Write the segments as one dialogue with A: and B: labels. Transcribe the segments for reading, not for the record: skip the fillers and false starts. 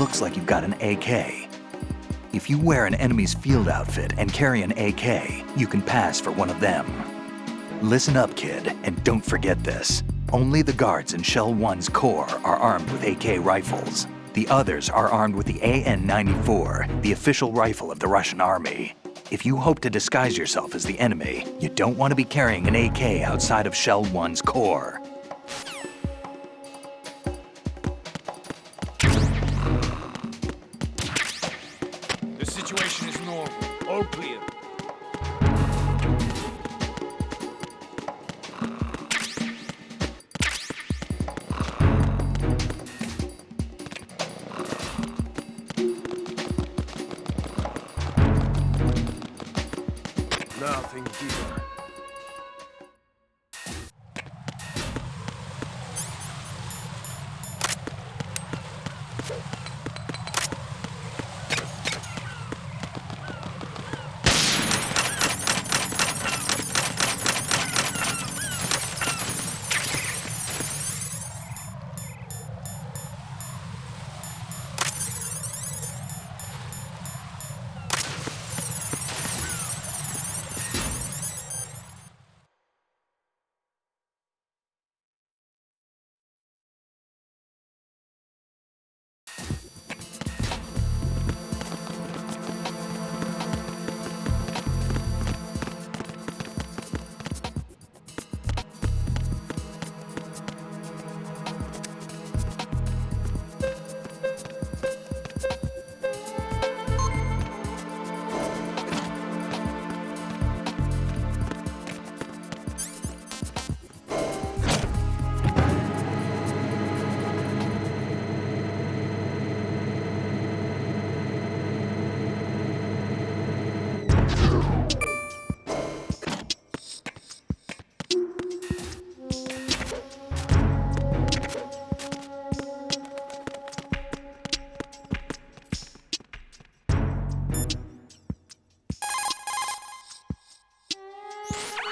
A: looks like you've got an AK. If you wear an enemy's field outfit and carry an AK, you can pass for one of them. Listen up, kid, and don't forget this. Only the guards in Shell One's core are armed with AK rifles. The others are armed with the AN-94, the official rifle of the Russian army. If you hope to disguise yourself as the enemy, you don't want to be carrying an AK outside of Shell One's core.
B: The situation is normal. All clear. Nothing here.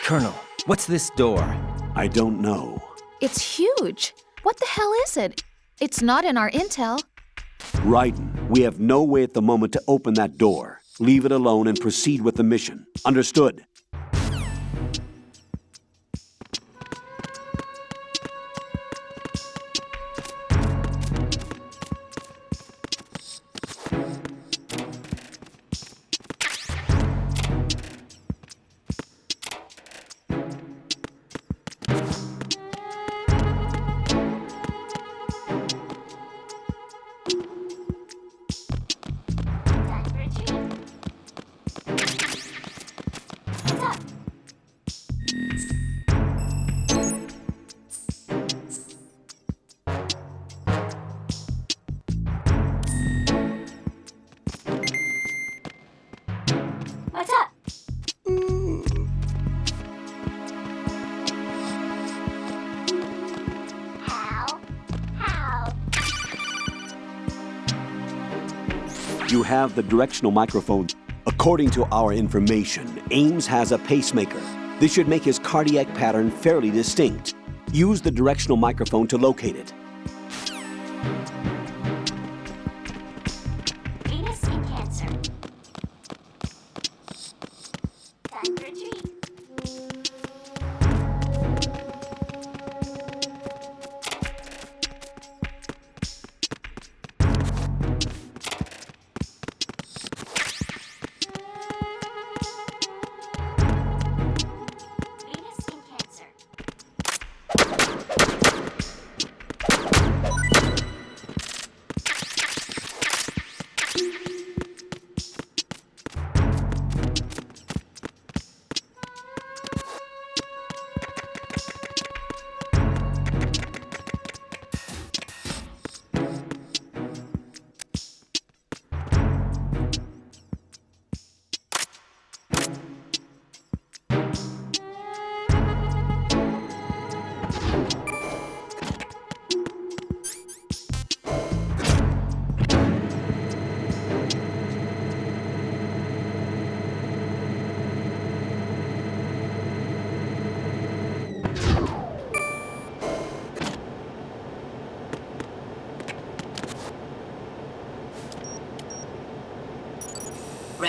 C: Colonel, what's this door?
D: I don't know.
E: It's huge. What the hell is it? It's not in our intel.
D: Raiden, we have no way at the moment to open that door. Leave it alone and proceed with the mission. Understood?
F: What's up? How?
D: You have the directional microphone. According to our information, Ames has a pacemaker. This should make his cardiac pattern fairly distinct. Use the directional microphone to locate it.
F: Venus skin cancer. Time for retreat. Venus skin cancer.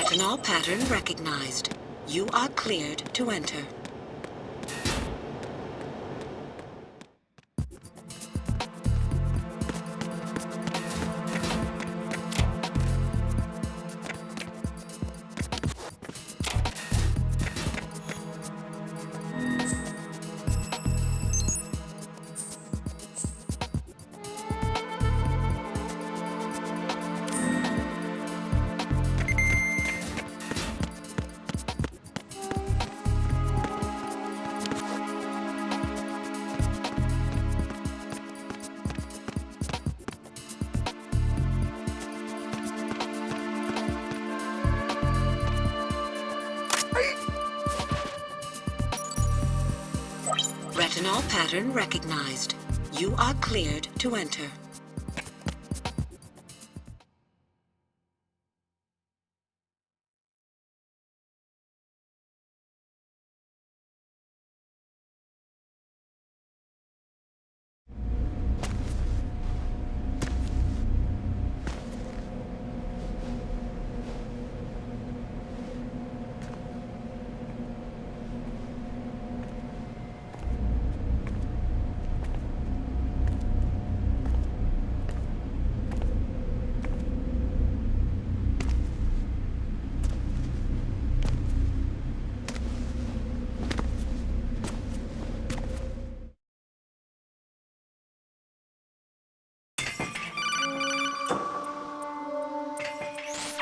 G: Retinol pattern recognized. You are cleared to enter. Retinol pattern recognized. You are cleared to enter.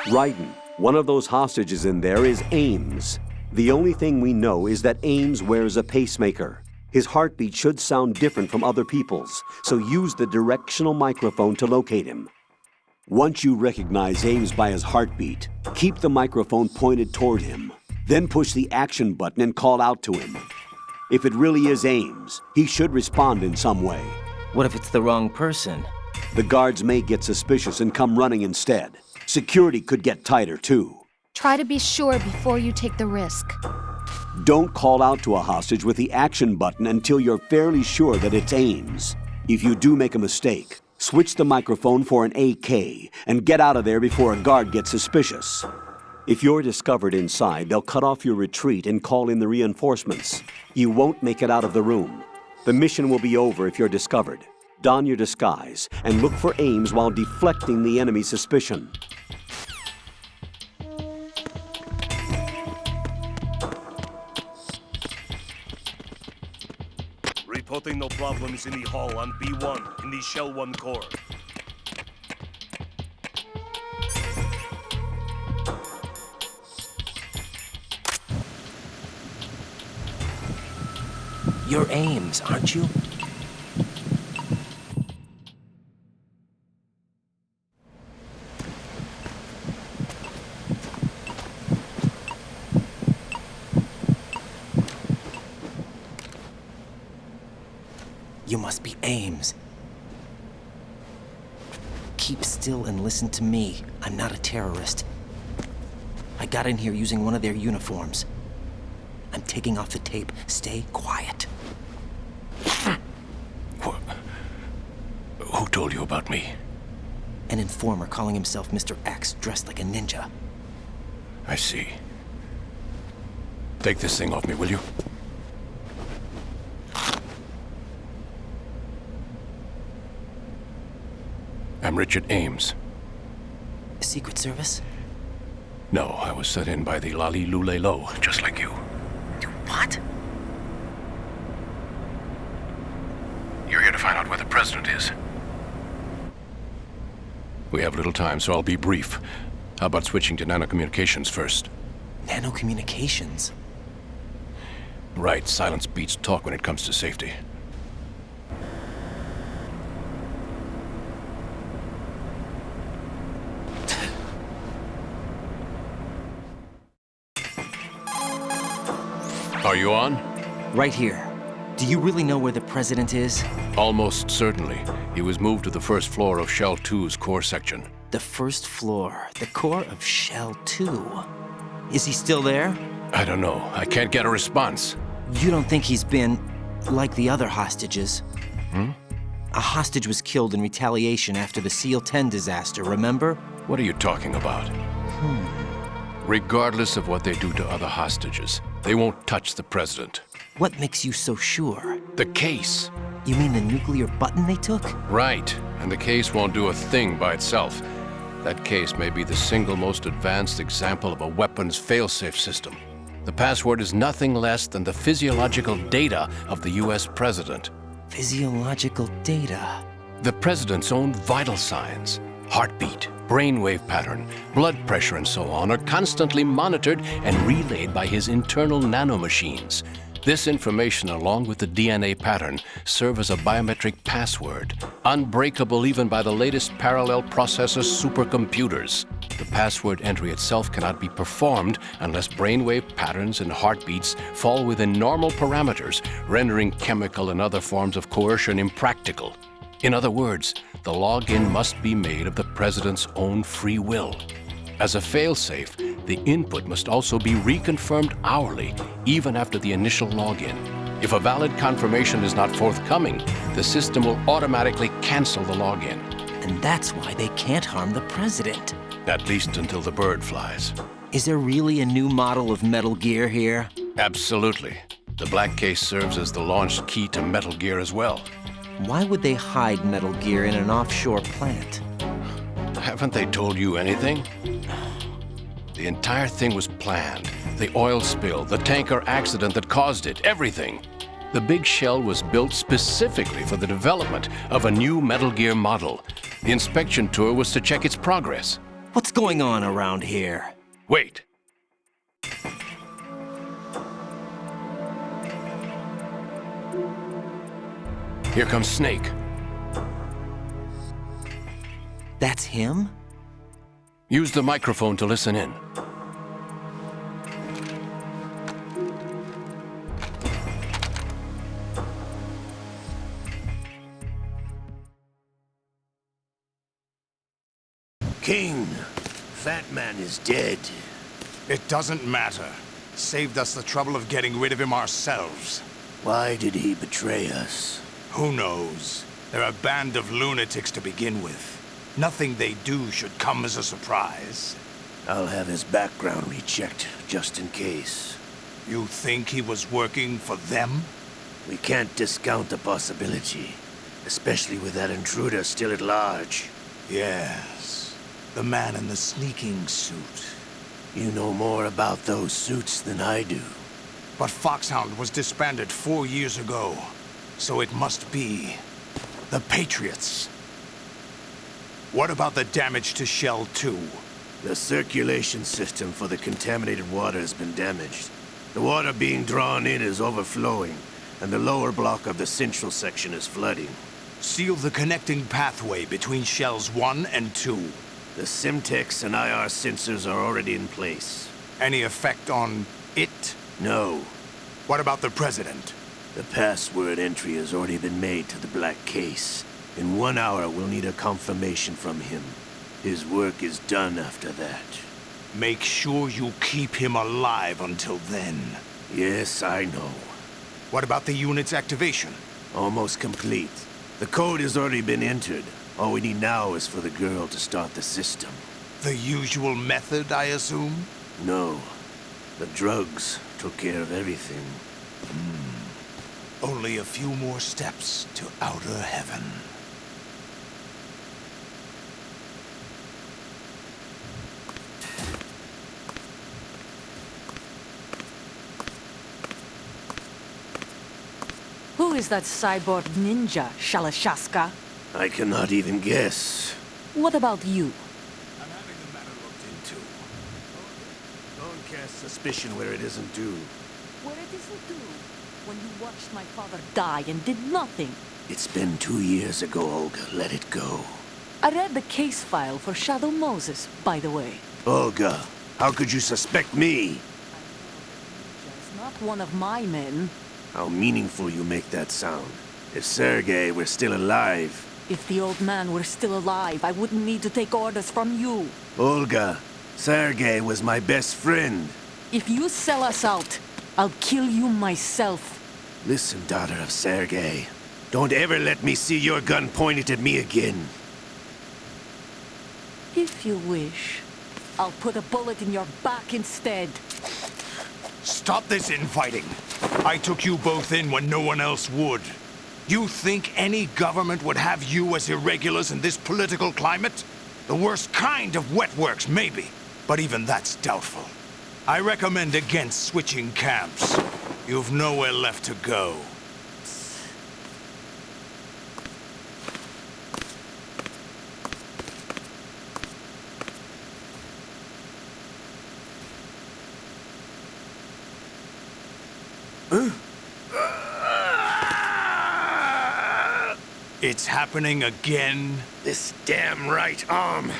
D: Raiden, one of those hostages in there is Ames. The only thing we know is that Ames wears a pacemaker. His heartbeat should sound different from other people's, so use the directional microphone to locate him. Once you recognize Ames by his heartbeat, keep the microphone pointed toward him. Then push the action button and call out to him. If it really is Ames, he should respond in some way.
C: What if it's the wrong person?
D: The guards may get suspicious and come running instead. Security could get tighter, too.
E: Try to be sure before you take the risk.
D: Don't call out to a hostage with the action button until you're fairly sure that it's Ames. If you do make a mistake, switch the microphone for an AK and get out of there before a guard gets suspicious. If you're discovered inside, they'll cut off your retreat and call in the reinforcements. You won't make it out of the room. The mission will be over if you're discovered. Don your disguise and look for Ames while deflecting the enemy's suspicion.
H: Reporting no problems in the hall on B1 in the Shell One core.
C: You're Ames, aren't you? You must be Ames. Keep still and listen to me. I'm not a terrorist. I got in here using one of their uniforms. I'm taking off the tape. Stay quiet.
H: Who told you about me?
C: An informer calling himself Mr. X, dressed like a ninja.
H: I see. Take this thing off me, will you? I'm Richard Ames.
C: Secret Service?
H: No, I was set in by the Lali Lule Lo, just like you.
C: What?
H: You're here to find out where the president is. We have little time, so I'll be brief. How about switching to nanocommunications first?
C: Nanocommunications?
H: Right, silence beats talk when it comes to safety. Are you on?
C: Right here. Do you really know where the president is?
H: Almost certainly. He was moved to the first floor of Shell 2's core section.
C: The first floor, the core of Shell 2. Is he still there?
H: I don't know. I can't get a response.
C: You don't think he's been like the other hostages?
H: Hmm?
C: A hostage was killed in retaliation after the SEAL 10 disaster, remember?
H: What are you talking about? Regardless of what they do to other hostages, they won't touch the president.
C: What makes you so sure?
H: The case.
C: You mean the nuclear button they took?
H: Right. And the case won't do a thing by itself. That case may be the single most advanced example of a weapons failsafe system. The password is nothing less than the physiological data of the US president.
C: Physiological data?
H: The president's own vital signs, heartbeat, brainwave pattern, blood pressure, and so on, are constantly monitored and relayed by his internal nanomachines. This information, along with the DNA pattern, serve as a biometric password, unbreakable even by the latest parallel processor supercomputers. The password entry itself cannot be performed unless brainwave patterns and heartbeats fall within normal parameters, rendering chemical and other forms of coercion impractical. In other words, the login must be made of the president's own free will. As a failsafe, the input must also be reconfirmed hourly, even after the initial login. If a valid confirmation is not forthcoming, the system will automatically cancel the login.
C: And that's why they can't harm the president.
H: At least until the bird flies.
C: Is there really a new model of Metal Gear here?
H: Absolutely. The black case serves as the launch key to Metal Gear as well.
C: Why would they hide Metal Gear in an offshore plant?
H: Haven't they told you anything? The entire thing was planned. The oil spill, the tanker accident that caused it, everything. The big shell was built specifically for the development of a new Metal Gear model. The inspection tour was to check its progress.
C: What's going on around here?
H: Wait. Here comes Snake.
C: That's him?
H: Use the microphone to listen in.
I: King, Fat Man is dead.
B: It doesn't matter. Saved us the trouble of getting rid of him ourselves.
I: Why did he betray us?
B: Who knows? They're a band of lunatics to begin with. Nothing they do should come as a surprise.
I: I'll have his background rechecked, just in case.
B: You think he was working for them?
I: We can't discount the possibility, especially with that intruder still at large.
B: Yes. The man in the sneaking suit.
I: You know more about those suits than I do.
B: But Foxhound was disbanded 4 years ago. So it must be the Patriots. What about the damage to Shell 2?
I: The circulation system for the contaminated water has been damaged. The water being drawn in is overflowing, and the lower block of the central section is flooding.
B: Seal the connecting pathway between Shells 1 and 2.
I: The Simtex and IR sensors are already in place.
B: Any effect on it?
I: No.
B: What about the President?
I: The password entry has already been made to the black case. In 1 hour, we'll need a confirmation from him. His work is done after that.
B: Make sure you keep him alive until then.
I: Yes, I know.
B: What about the unit's activation?
I: Almost complete. The code has already been entered. All we need now is for the girl to start the system.
B: The usual method, I assume?
I: No. The drugs took care of everything.
B: Only a few more steps to outer heaven.
J: Who is that cyborg ninja, Shalashaska?
I: I cannot even guess.
J: What about you?
B: I'm having the matter looked into.
I: Don't cast suspicion where it isn't due.
J: Where it isn't due? When you watched my father die and did nothing.
I: It's been 2 years ago, Olga. Let it go.
J: I read the case file for Shadow Moses, by the way.
I: Olga, how could you suspect me?
J: I know that ninja is not one of my men.
I: How meaningful you make that sound. If Sergei were still alive...
J: If the old man were still alive, I wouldn't need to take orders from you.
I: Olga, Sergei was my best friend.
J: If you sell us out, I'll kill you myself.
I: Listen, daughter of Sergei. Don't ever let me see your gun pointed at me again.
J: If you wish. I'll put a bullet in your back instead.
B: Stop this infighting. I took you both in when no one else would. You think any government would have you as irregulars in this political climate? The worst kind of wet works, maybe. But even that's doubtful. I recommend against switching camps. You've nowhere left to go. It's happening again?
I: This damn right arm.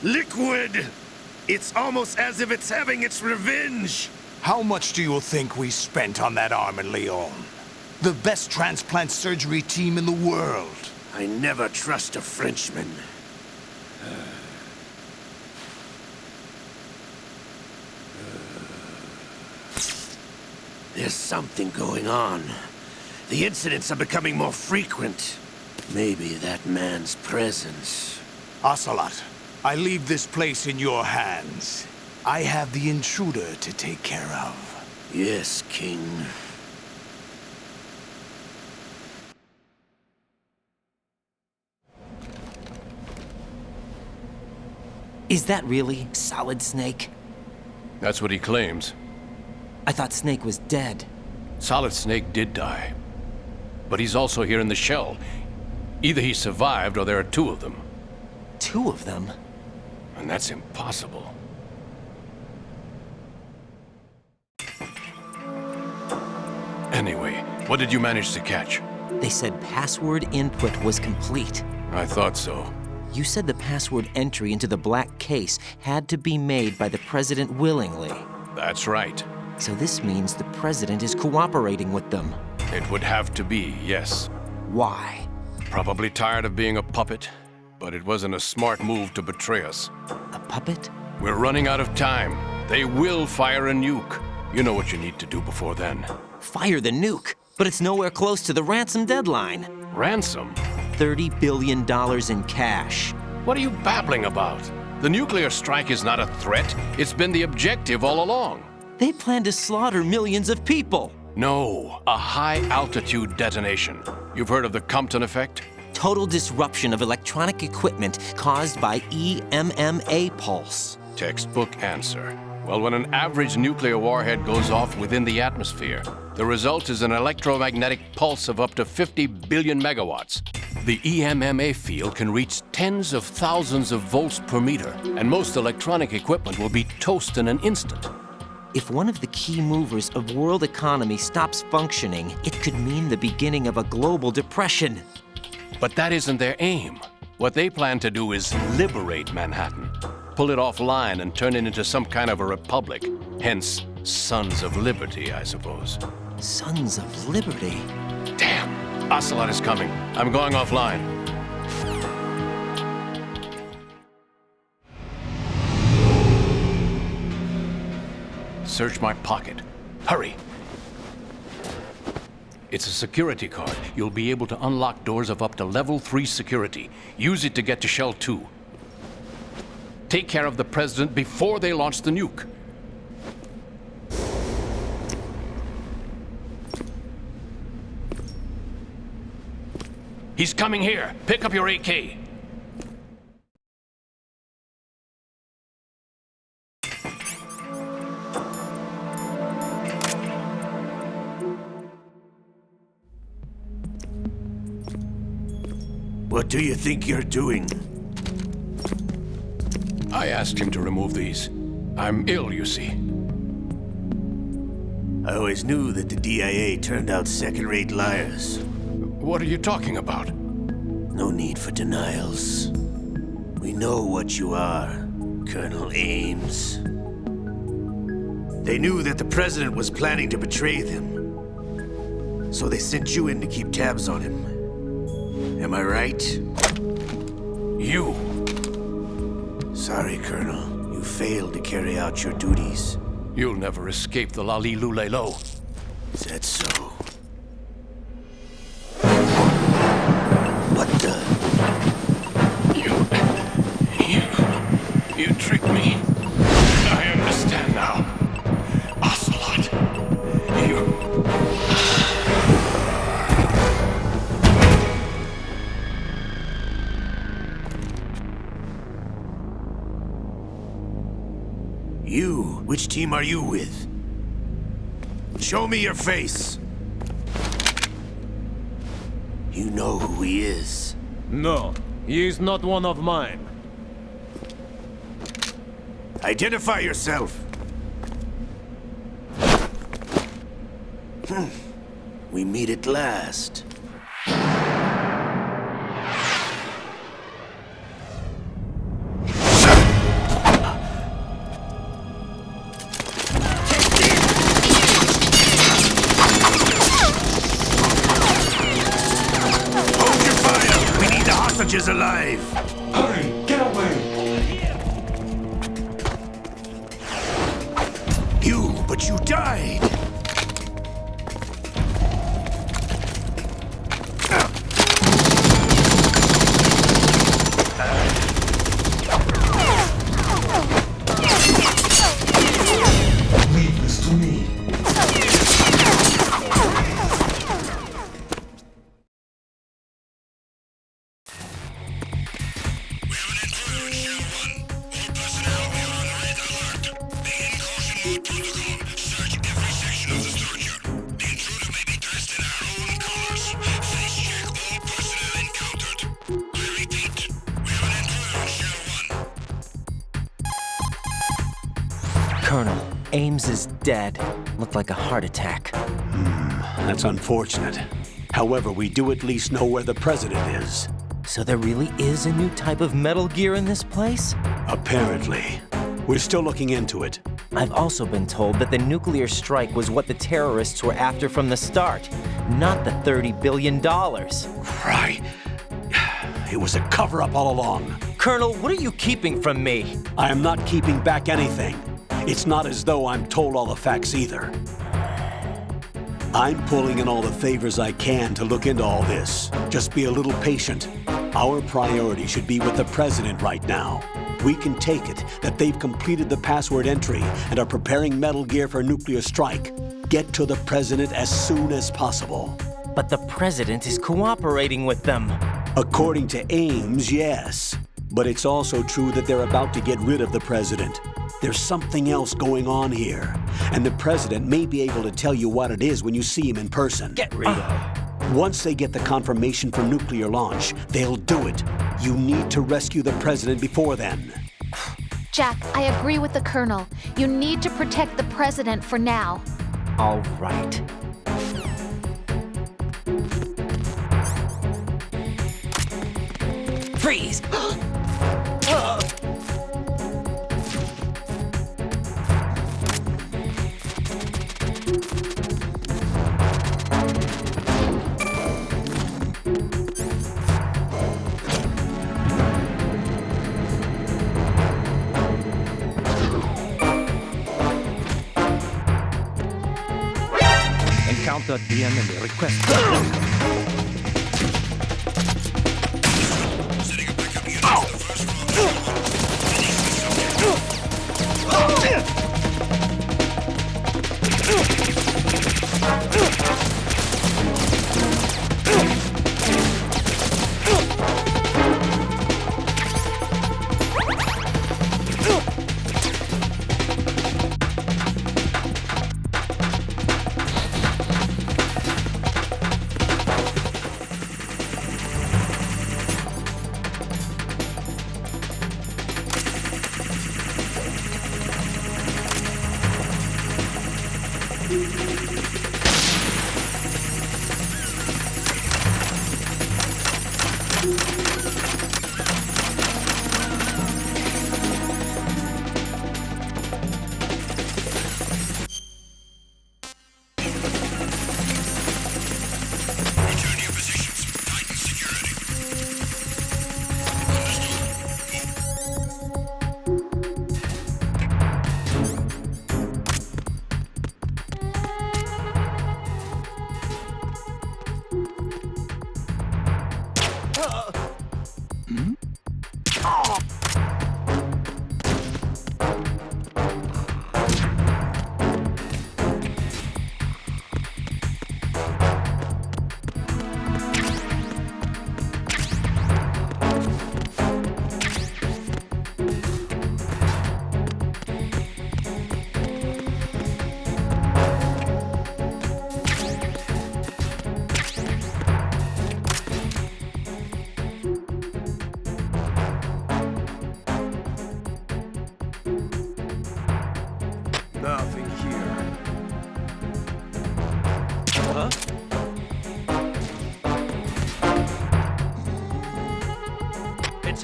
I: Liquid! It's almost as if it's having its revenge!
B: How much do you think we spent on that arm in Lyon? The best transplant surgery team in the world.
I: I never trust a Frenchman. There's something going on. The incidents are becoming more frequent. Maybe that man's presence.
B: Ocelot, I leave this place in your hands. I have the intruder to take care of.
I: Yes, King.
C: Is that really Solid Snake?
H: That's what he claims.
C: I thought Snake was dead.
H: Solid Snake did die. But he's also here in the shell. Either he survived or there are two of them.
C: Two of them?
H: And that's impossible. Anyway, what did you manage to catch?
C: They said password input was complete.
H: I thought so.
C: You said the password entry into the black case had to be made by the president willingly.
H: That's right.
C: So this means the president is cooperating with them.
H: It would have to be, yes.
C: Why?
H: Probably tired of being a puppet, but it wasn't a smart move to betray us.
C: A puppet?
H: We're running out of time. They will fire a nuke. You know what you need to do before then.
C: Fire the nuke, but it's nowhere close to the ransom deadline.
H: Ransom?
C: $30 billion in cash.
H: What are you babbling about? The nuclear strike is not a threat. It's been the objective all along.
C: They plan to slaughter millions of people.
H: No, a high-altitude detonation. You've heard of the Compton effect?
C: Total disruption of electronic equipment caused by EMMA pulse.
H: Textbook answer. Well, when an average nuclear warhead goes off within the atmosphere, the result is an electromagnetic pulse of up to 50 billion megawatts. The EMMA field can reach tens of thousands of volts per meter, and most electronic equipment will be toast in an instant.
C: If one of the key movers of world economy stops functioning, it could mean the beginning of a global depression.
H: But that isn't their aim. What they plan to do is liberate Manhattan. Pull it offline and turn it into some kind of a republic. Hence, Sons of Liberty, I suppose.
C: Sons of Liberty?
H: Damn! Ocelot is coming. I'm going offline. Search my pocket. Hurry! It's a security card. You'll be able to unlock doors of up to level 3 security. Use it to get to Shell 2. Take care of the president before they launch the nuke. He's coming here. Pick up your AK.
I: What do you think you're doing?
H: I asked him to remove these. I'm ill, you see.
I: I always knew that the DIA turned out second-rate liars.
H: What are you talking about?
I: No need for denials. We know what you are, Colonel Ames. They knew that the president was planning to betray them. So they sent you in to keep tabs on him. Am I right?
H: You.
I: Sorry, Colonel. You failed to carry out your duties.
H: You'll never escape the Lali-Lu-Lay-Lo.
I: Is that so? What the?
H: You tricked me.
I: Which team are you with? Show me your face. You know who he is.
K: No, he is not one of mine.
I: Identify yourself. We meet at last. Hold your fire! We need the hostages alive!
B: Hurry! Get away!
I: But you died!
B: Leave this to me.
C: Colonel, Ames is dead. Looked like a heart attack.
D: That's unfortunate. However, we do at least know where the president is.
C: So there really is a new type of Metal Gear in this place?
D: Apparently. We're still looking into it.
C: I've also been told that the nuclear strike was what the terrorists were after from the start, not the $30 billion.
D: Right. It was a cover-up all along.
C: Colonel, what are you keeping from me?
D: I am not keeping back anything. It's not as though I'm told all the facts either. I'm pulling in all the favors I can to look into all this. Just be a little patient. Our priority should be with the president right now. We can take it that they've completed the password entry and are preparing Metal Gear for nuclear strike. Get to the president as soon as possible.
C: But the president is cooperating with them.
D: According to Ames, yes. But it's also true that they're about to get rid of the president. There's something else going on here, and the president may be able to tell you what it is when you see him in person.
C: Get rid of.
D: Once they get the confirmation for nuclear launch, they'll do it. You need to rescue the president before then.
E: Jack, I agree with the Colonel. You need to protect the President for now.
C: All right. Freeze!
K: Encountered the enemy. Request.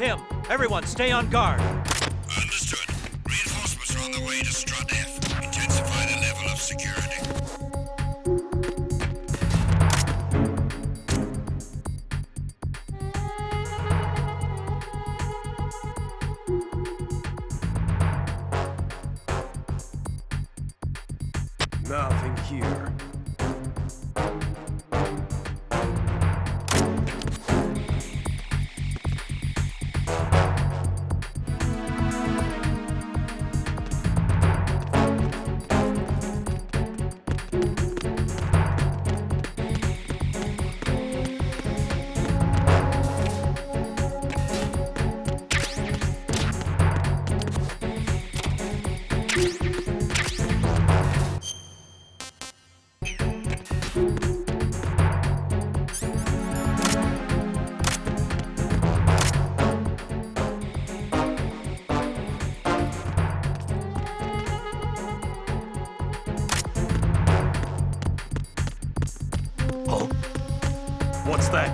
K: him! Everyone, stay on guard!
B: Understood. Reinforcements are on the way to Strut F. Intensify the level of security.
K: Nothing here.
B: What's that?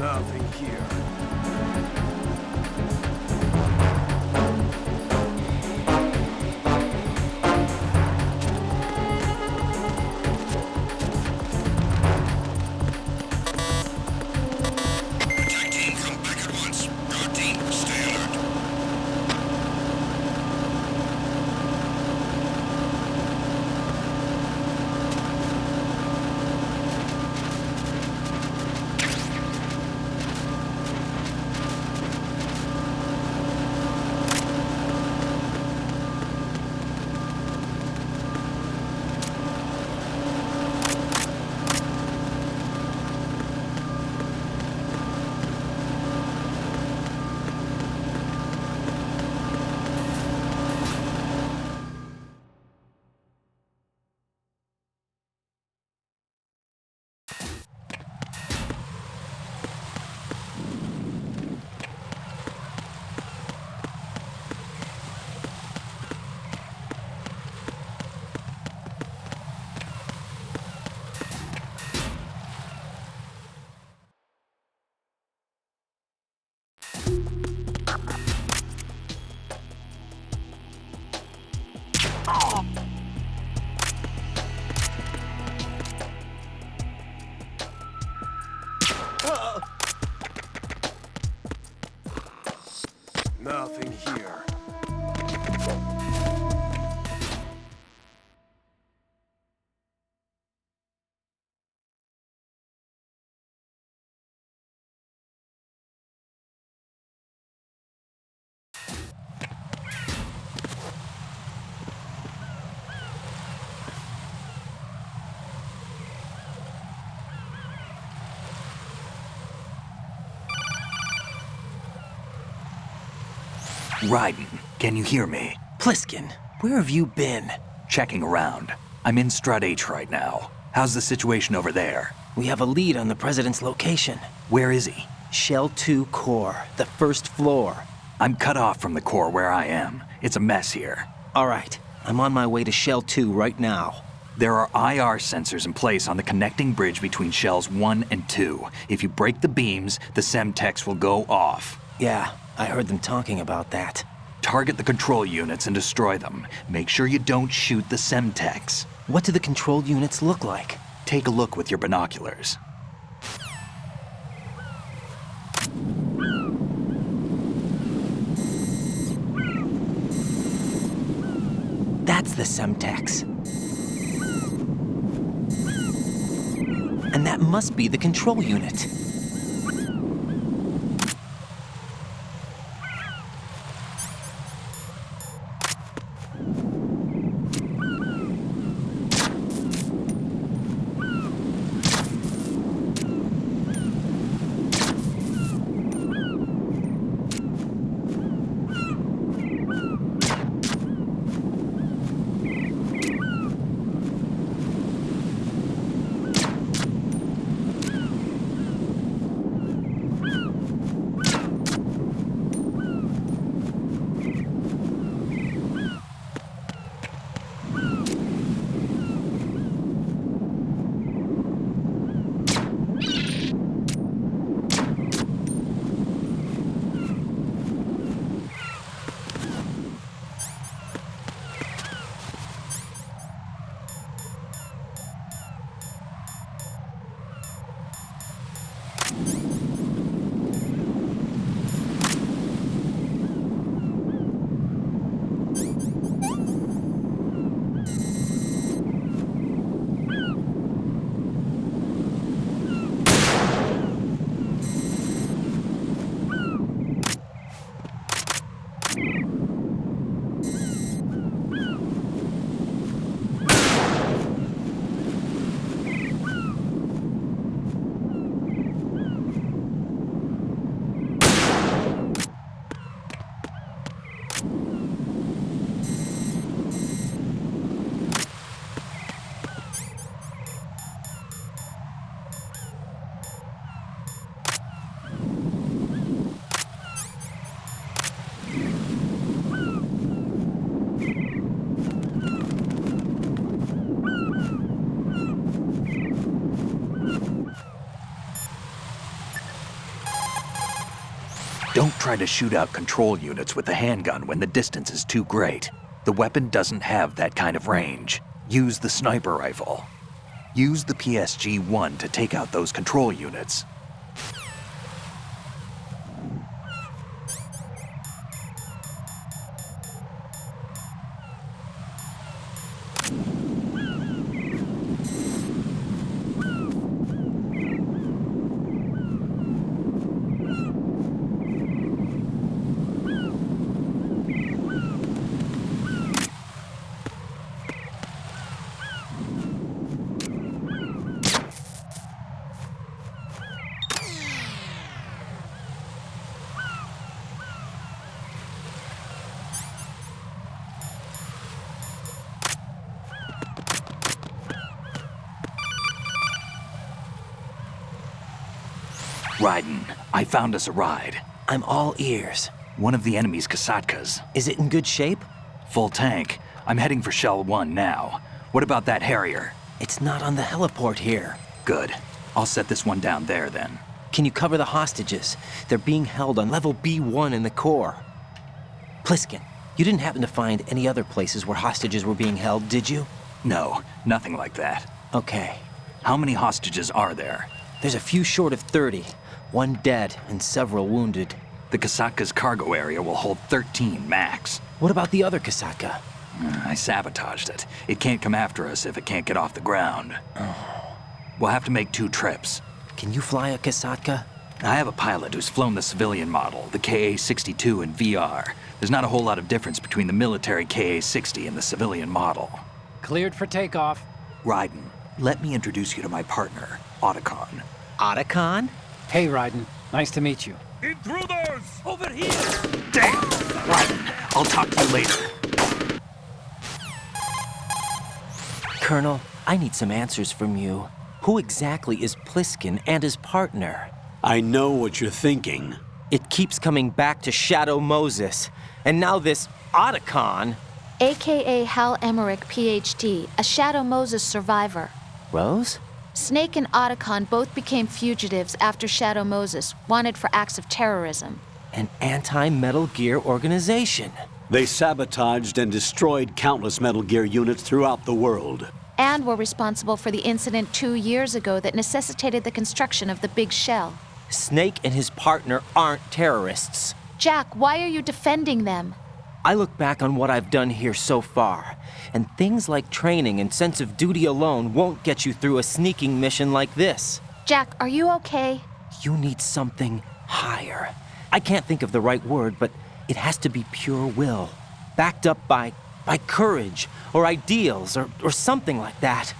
K: Nothing here.
B: Attack team, come back at once. Guard team, stay alert.
K: Nothing here.
A: Raiden, can you hear me?
C: Pliskin, where have you been?
A: Checking around. I'm in Strut H right now. How's the situation over there?
C: We have a lead on the President's location.
A: Where is he?
C: Shell 2 core, the first floor.
A: I'm cut off from the core where I am. It's a mess here.
C: All right, I'm on my way to Shell 2 right now.
A: There are IR sensors in place on the connecting bridge between Shells 1 and 2. If you break the beams, the Semtex will go off.
C: Yeah, I heard them talking about that.
A: Target the control units and destroy them. Make sure you don't shoot the Semtex.
C: What do the control units look like?
A: Take a look with your binoculars.
C: That's the Semtex. And that must be the control unit.
A: Don't try to shoot out control units with the handgun when the distance is too great. The weapon doesn't have that kind of range. Use the sniper rifle. Use the PSG-1 to take out those control units. Raiden, I found us a ride.
C: I'm all ears.
A: One of the enemy's Kasatkas.
C: Is it in good shape?
A: Full tank. I'm heading for Shell One now. What about that Harrier?
C: It's not on the heliport here.
A: Good. I'll set this one down there then.
C: Can you cover the hostages? They're being held on level B1 in the core. Pliskin, you didn't happen to find any other places where hostages were being held, did you?
A: No, nothing like that.
C: Okay.
A: How many hostages are there?
C: There's a few short of 30. One dead and several wounded.
A: The Kasatka's cargo area will hold 13 max.
C: What about the other Kasatka?
A: I sabotaged it. It can't come after us if it can't get off the ground. We'll have to make 2 trips.
C: Can you fly a Kasatka?
A: I have a pilot who's flown the civilian model, the KA-62 in VR. There's not a whole lot of difference between the military KA-60 and the civilian model.
L: Cleared for takeoff.
A: Raiden, let me introduce you to my partner, Otacon.
C: Otacon?
L: Hey, Raiden. Nice to meet you.
K: Intruders! Over here!
A: Damn! Raiden, I'll talk to you later.
C: Colonel, I need some answers from you. Who exactly is Pliskin and his partner?
D: I know what you're thinking.
C: It keeps coming back to Shadow Moses. And now this Otacon.
E: AKA Hal Emmerich, PhD, a Shadow Moses survivor.
C: Rose?
E: Snake and Otacon both became fugitives after Shadow Moses, wanted for acts of terrorism.
C: An anti-Metal Gear organization.
D: They sabotaged and destroyed countless Metal Gear units throughout the world.
E: And were responsible for the incident 2 years ago that necessitated the construction of the Big Shell.
C: Snake and his partner aren't terrorists.
E: Jack, why are you defending them?
C: I look back on what I've done here so far, and things like training and sense of duty alone won't get you through a sneaking mission like this.
E: Jack, are you okay?
C: You need something higher. I can't think of the right word, but it has to be pure will, backed up by courage, or ideals, or something like that.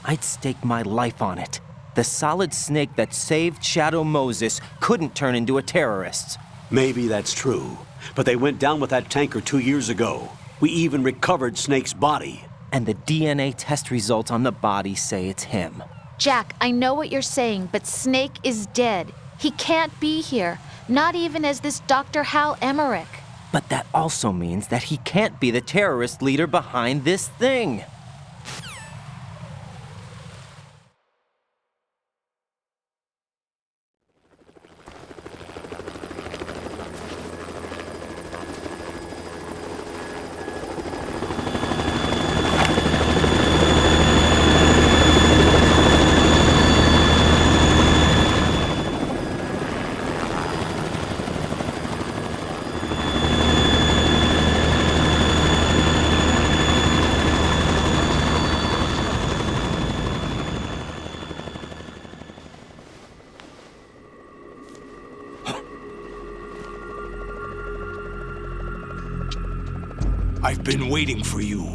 C: I'd stake my life on it. The solid snake that saved Shadow Moses couldn't turn into a terrorist.
D: Maybe that's true, but they went down with that tanker 2 years ago. We even recovered Snake's body.
C: And the DNA test results on the body say it's him.
E: Jack, I know what you're saying, but Snake is dead. He can't be here, not even as this Dr. Hal Emmerich.
C: But that also means that he can't be the terrorist leader behind this thing.
B: I've been waiting for you.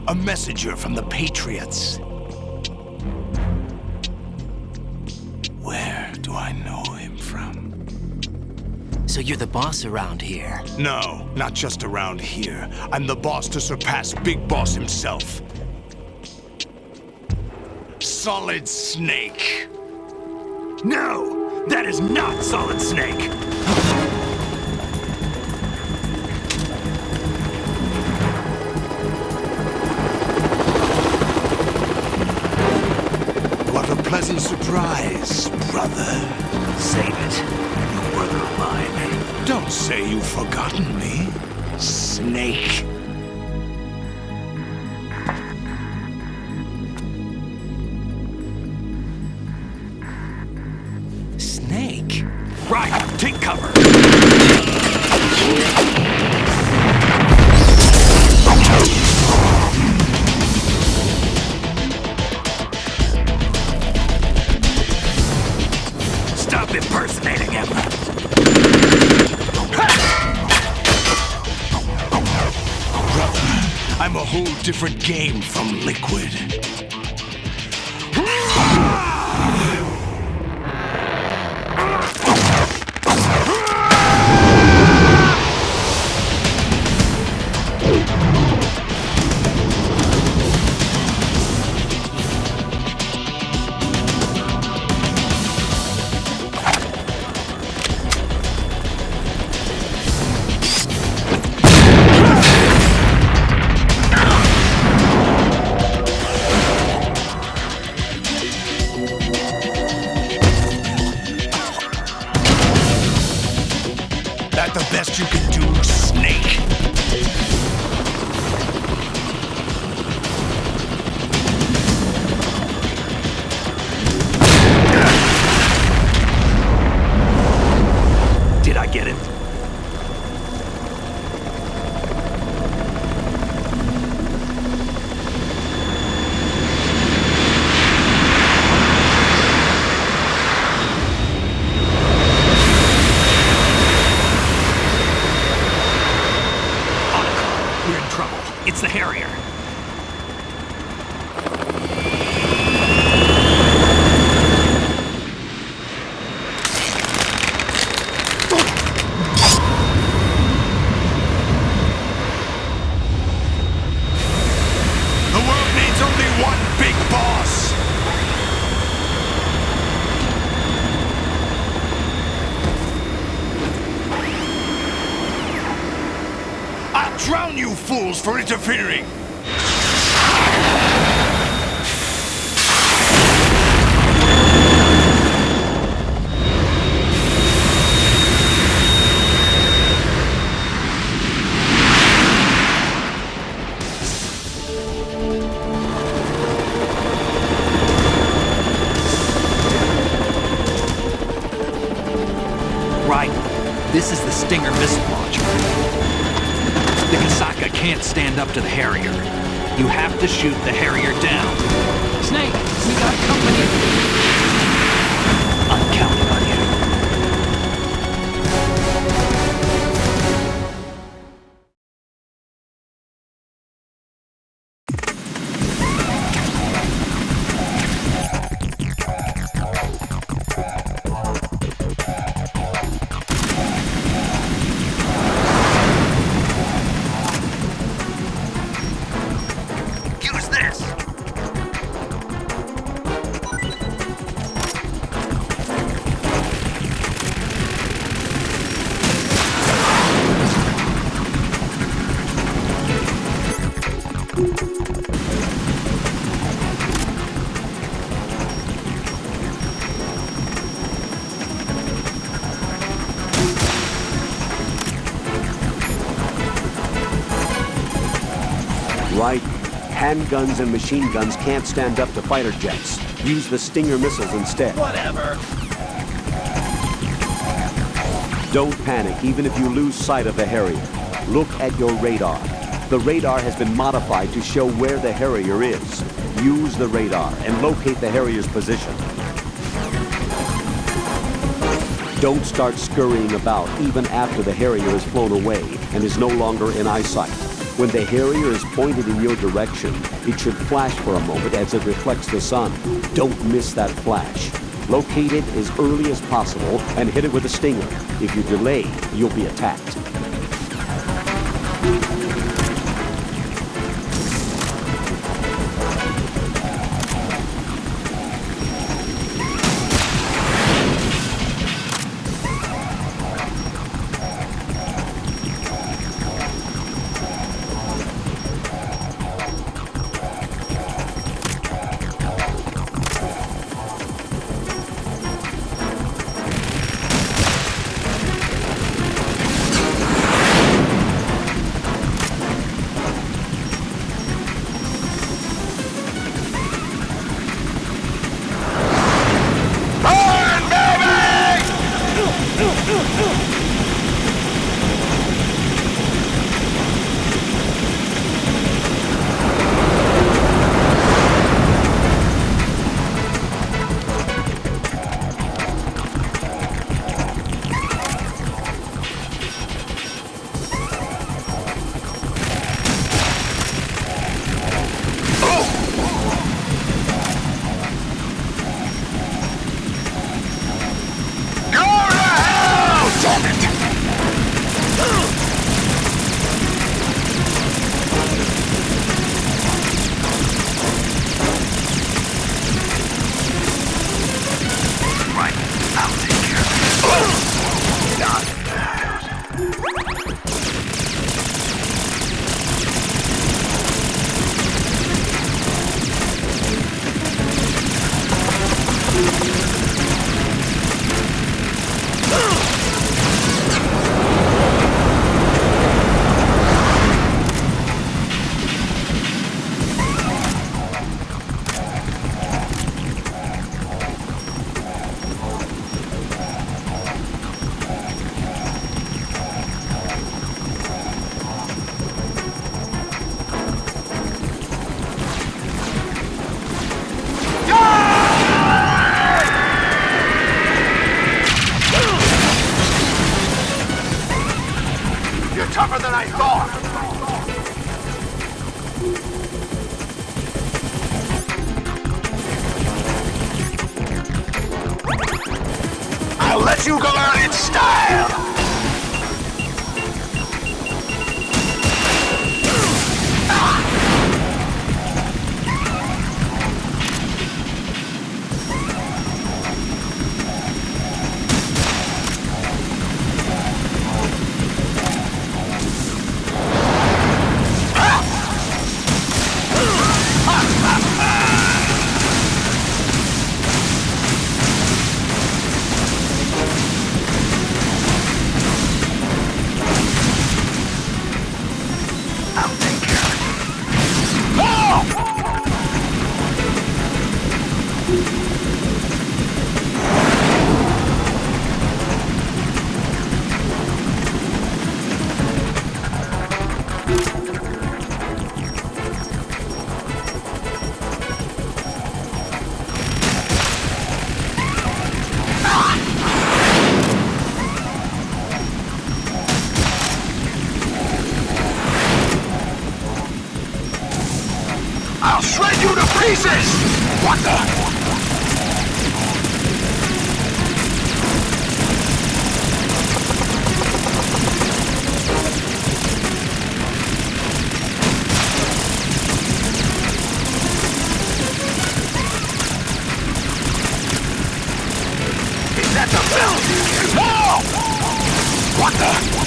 B: A messenger from the Patriots. Where do I know him from?
C: So you're the boss around here?
B: No, not just around here. I'm the boss to surpass Big Boss himself. Solid Snake. No, that is not Solid Snake. Pleasant surprise, brother.
A: Save it. A new brother of mine.
B: Don't say you've forgotten me, Snake.
C: Snake?
B: Right, take cover. Stop impersonating him! Brother, I'm a whole different game from Liquid. That the best you can do, Snake?
A: Did I get it?
B: We're in trouble. It's the Harrier. The world needs only one big boss. I'll drown you fools for interfering!
A: Right. This is the Stinger missile launcher.
B: The Kasaka can't stand up to the Harrier. You have to shoot the Harrier down.
L: Snake, we got company.
A: I'm counting on you.
B: Use this!
D: Right. Handguns and machine guns can't stand up to fighter jets. Use the Stinger missiles instead.
C: Whatever.
D: Don't panic, even if you lose sight of the Harrier. Look at your radar. The radar has been modified to show where the Harrier is. Use the radar and locate the Harrier's position. Don't start scurrying about even after the Harrier has flown away and is no longer in eyesight. When the Harrier is pointed in your direction, it should flash for a moment as it reflects the sun. Don't miss that flash. Locate it as early as possible and hit it with a Stinger. If you delay, you'll be attacked.
B: Tougher than I thought! I'll let you go out in style! pieces! What the? Is that the film? No! What the?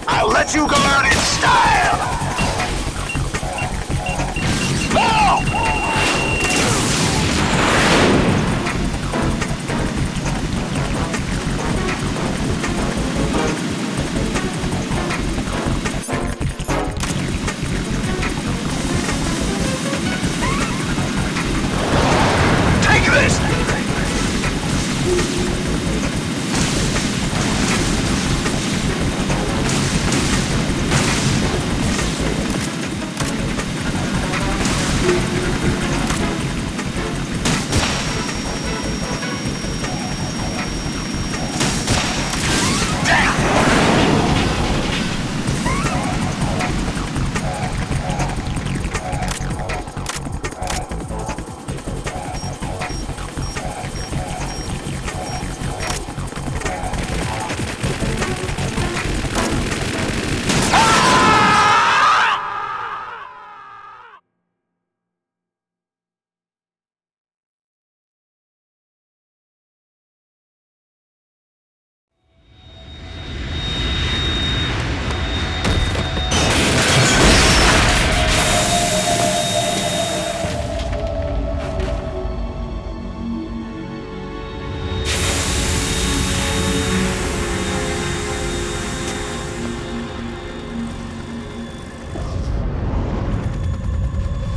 B: I'll let you go out in style! No! Take this!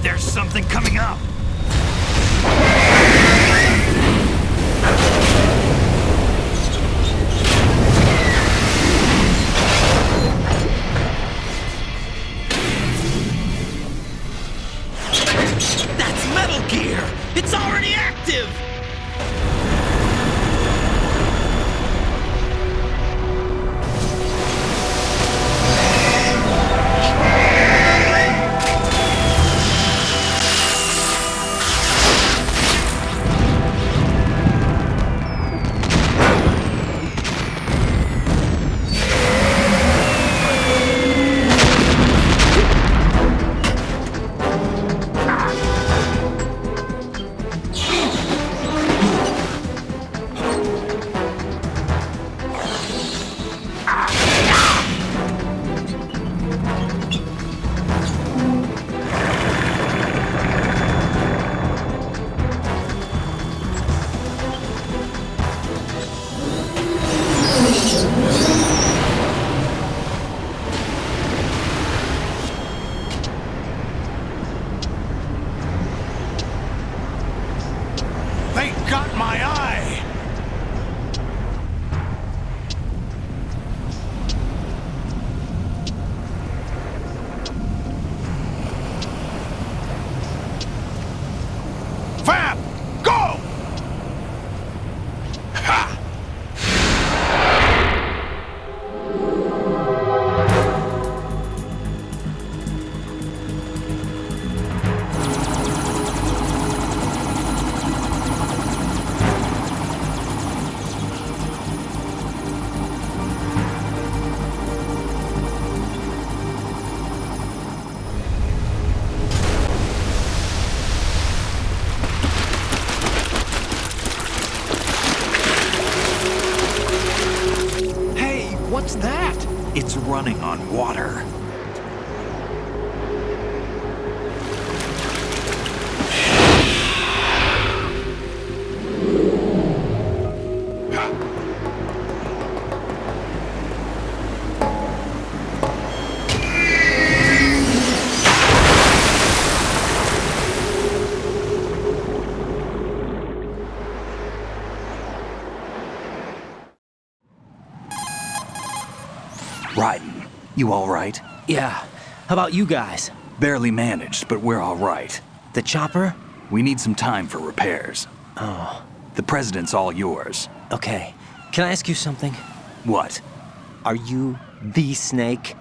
B: There's something coming up!
L: That's Metal Gear! It's already active!
A: You all right?
C: Yeah. How about you guys?
A: Barely managed, but we're all right.
C: The chopper?
A: We need some time for repairs.
C: Oh.
A: The president's all yours.
C: Okay. Can I ask you something?
A: What?
C: Are you the Snake?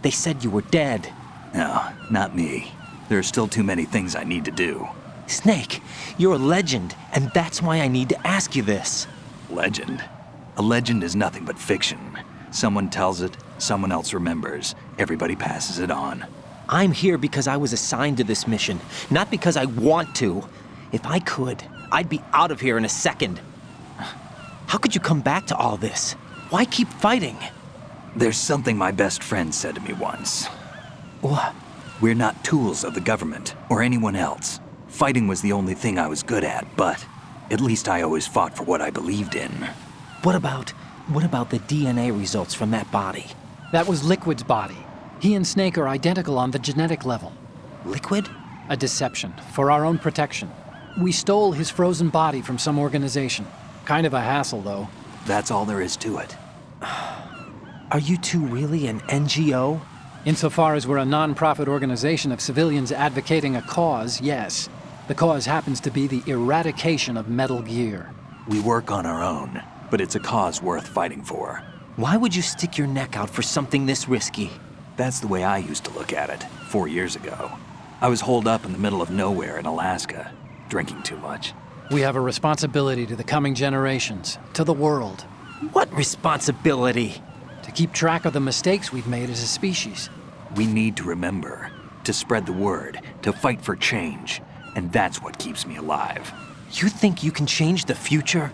C: They said you were dead.
A: No, not me. There are still too many things I need to do.
C: Snake, you're a legend, and that's why I need to ask you this.
A: Legend? A legend is nothing but fiction. Someone tells it, someone else remembers. Everybody passes it on.
C: I'm here because I was assigned to this mission, not because I want to. If I could, I'd be out of here in a second. How could you come back to all this? Why keep fighting?
A: There's something my best friend said to me once.
C: What?
A: We're not tools of the government or anyone else. Fighting was the only thing I was good at, but at least I always fought for what I believed in.
C: What about the DNA results from that body?
M: That was Liquid's body. He and Snake are identical on the genetic level.
C: Liquid?
M: A deception, for our own protection. We stole his frozen body from some organization. Kind of a hassle, though.
A: That's all there is to it.
C: Are you two really an NGO?
M: Insofar as we're a non-profit organization of civilians advocating a cause, yes. The cause happens to be the eradication of Metal Gear.
A: We work on our own, but it's a cause worth fighting for.
C: Why would you stick your neck out for something this risky?
A: That's the way I used to look at it 4 years ago. I was holed up in the middle of nowhere in Alaska, drinking too much.
M: We have a responsibility to the coming generations, to the world.
C: What responsibility?
M: To keep track of the mistakes we've made as a species.
A: We need to remember, to spread the word, to fight for change. And that's what keeps me alive.
C: You think you can change the future?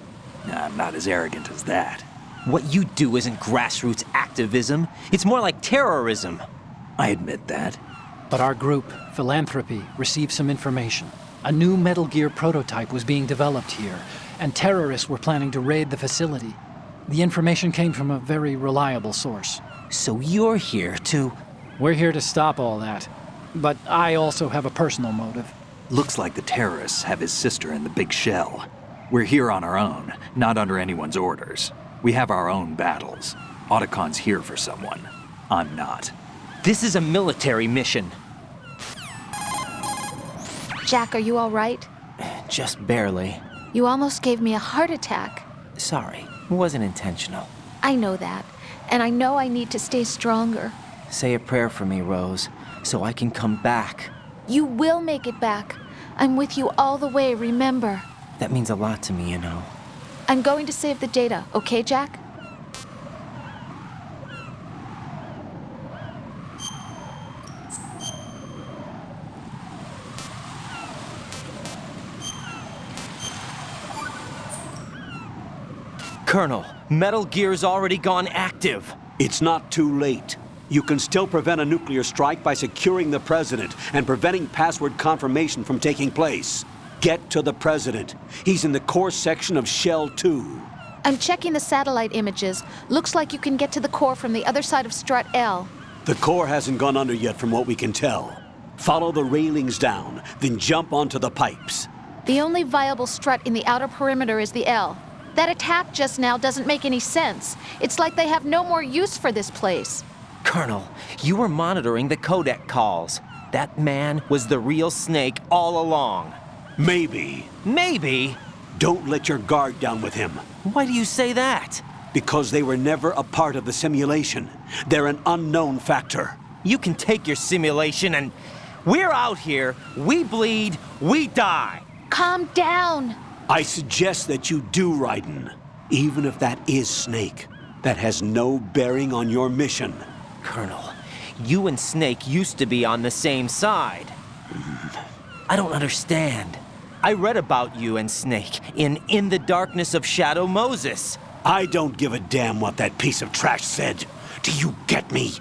A: Nah, I'm not as arrogant as that.
C: What you do isn't grassroots activism. It's more like terrorism.
A: I admit that.
M: But our group, Philanthropy, received some information. A new Metal Gear prototype was being developed here, and terrorists were planning to raid the facility. The information came from a very reliable source.
C: So you're here to...
M: We're here to stop all that. But I also have a personal motive.
A: Looks like the terrorists have his sister in the big shell. We're here on our own, not under anyone's orders. We have our own battles. Otacon's here for someone. I'm not.
C: This is a military mission.
E: Jack, are you all right?
C: Just barely.
E: You almost gave me a heart attack.
C: Sorry, it wasn't intentional.
E: I know that, and I know I need to stay stronger.
C: Say a prayer for me, Rose, so I can come back.
E: You will make it back. I'm with you all the way, remember.
C: That means a lot to me, you know.
E: I'm going to save the data, okay, Jack?
C: Colonel, Metal Gear's already gone active.
D: It's not too late. You can still prevent a nuclear strike by securing the president and preventing password confirmation from taking place. Get to the president. He's in the core section of Shell 2.
E: I'm checking the satellite images. Looks like you can get to the core from the other side of Strut L.
D: The core hasn't gone under yet from what we can tell. Follow the railings down, then jump onto the pipes.
E: The only viable strut in the outer perimeter is the L. That attack just now doesn't make any sense. It's like they have no more use for this place.
C: Colonel, you were monitoring the codec calls. That man was the real Snake all along.
D: Maybe.
C: Maybe?
D: Don't let your guard down with him.
C: Why do you say that?
D: Because they were never a part of the simulation. They're an unknown factor.
C: You can take your simulation and... We're out here, we bleed, we die.
E: Calm down.
D: I suggest that you do, Raiden. Even if that is Snake, that has no bearing on your mission.
C: Colonel, you and Snake used to be on the same side. I don't understand. I read about you and Snake in the Darkness of Shadow Moses.
D: I don't give a damn what that piece of trash said. Do you get me?